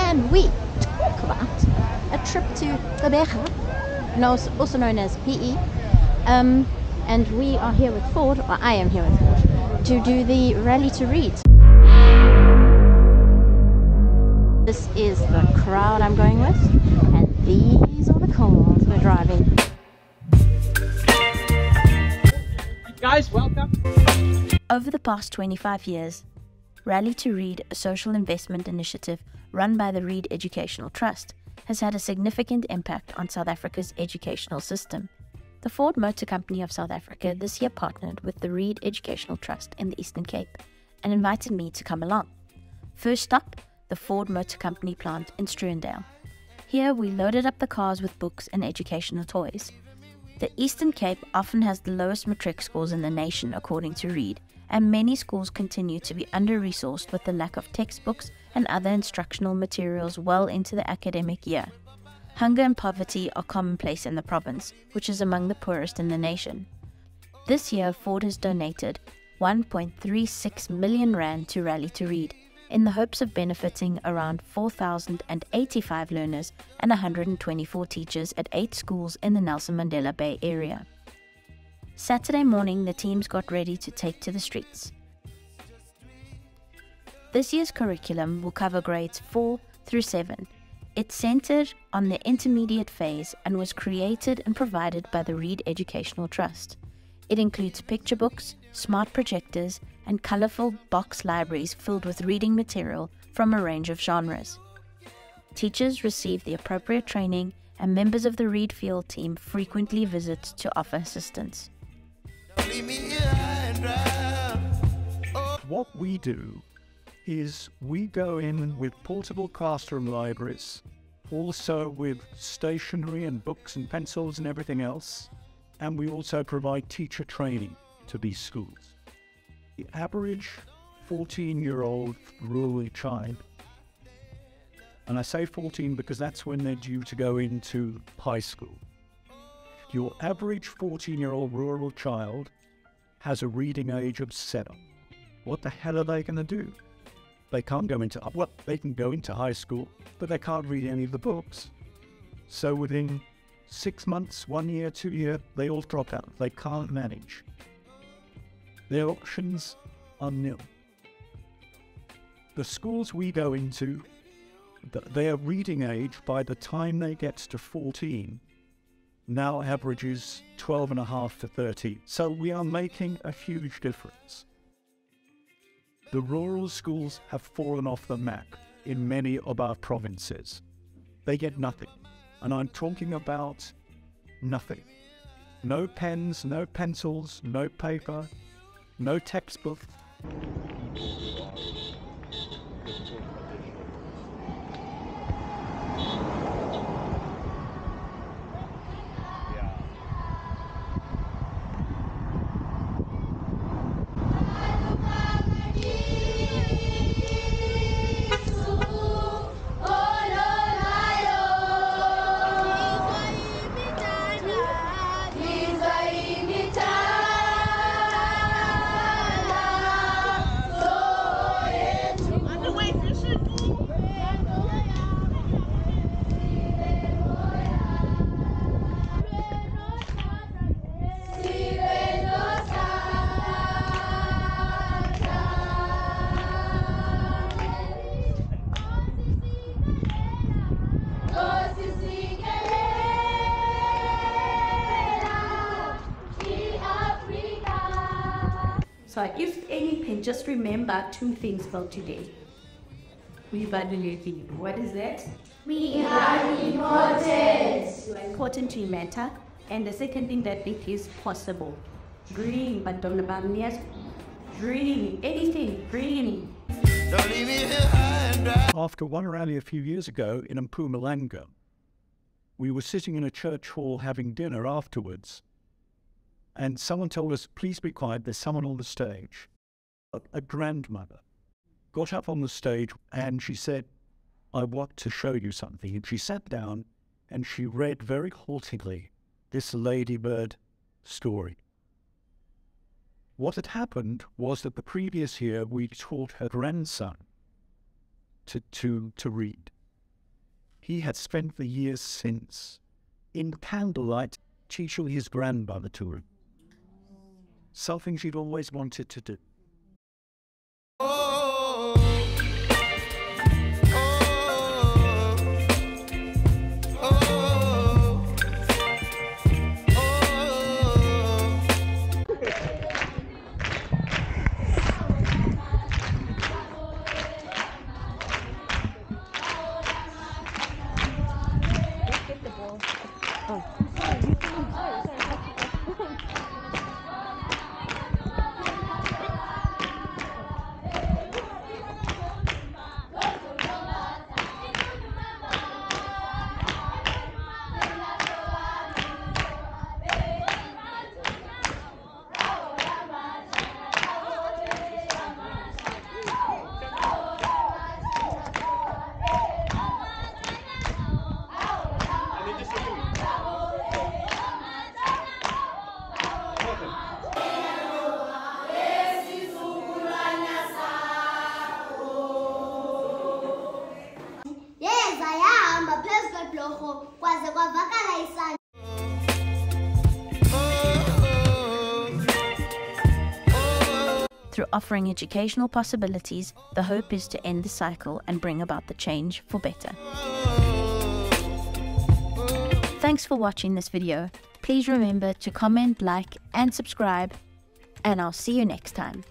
and we talk about a trip to Gqeberha, also known as PE. And we are here with Ford, or I am here with Ford, to do the Rally to Read. This is the crowd I'm going with, and these are the cars we're driving. Guys, welcome. Over the past 25 years, Rally to Read, a social investment initiative run by the Read Educational Trust, has had a significant impact on South Africa's educational system. The Ford Motor Company of South Africa this year partnered with the Read Educational Trust in the Eastern Cape and invited me to come along. First stop, the Ford Motor Company plant in Struendale. Here we loaded up the cars with books and educational toys. The Eastern Cape often has the lowest matric scores in the nation according to Read, and many schools continue to be under-resourced with the lack of textbooks and other instructional materials well into the academic year. Hunger and poverty are commonplace in the province, which is among the poorest in the nation. This year, Ford has donated 1.36 million rand to Rally to Read, in the hopes of benefiting around 4,085 learners and 124 teachers at 8 schools in the Nelson Mandela Bay area. Saturday morning, the teams got ready to take to the streets. This year's curriculum will cover grades 4 through 7. It's centered on the intermediate phase and was created and provided by the Read Educational Trust. It includes picture books, smart projectors, and colorful box libraries filled with reading material from a range of genres. Teachers receive the appropriate training, and members of the Read field team frequently visit to offer assistance. What we do is we go in with portable classroom libraries, also with stationery and books and pencils and everything else, and we also provide teacher training to these schools. The average 14-year-old rural child, and I say 14 because that's when they're due to go into high school. Your average 14-year-old rural child has a reading age of 7. What the hell are they going to do? They can't go into, well, they can go into high school, but they can't read any of the books. So within 6 months, 1 year, 2 years, they all drop out. They can't manage. Their options are nil. The schools we go into, their reading age by the time they get to 14 now averages 12.5 to 13. So we are making a huge difference. The rural schools have fallen off the map in many of our provinces. They get nothing. And I'm talking about nothing. No pens, no pencils, no paper, no textbook. So if anything, just remember 2 things for today. We value you. What is that? We are important. You are important to matter. And the second thing that it is possible. Dream, but don't about me as dream. Anything, dream. Don't leave me here high and dry. After one rally a few years ago in Mpumalanga, we were sitting in a church hall having dinner afterwards. And someone told us, please be quiet, there's someone on the stage. A grandmother got up on the stage and she said, I want to show you something. And she sat down and she read very haltingly this ladybird story. What had happened was that the previous year we taught her grandson to read. he had spent the years since in candlelight teaching his grandmother to read. Something she'd always wanted to do. Through offering educational possibilities, the hope is to end the cycle and bring about the change for better. Thanks for watching this video. Please remember to comment, like, and subscribe, and I'll see you next time.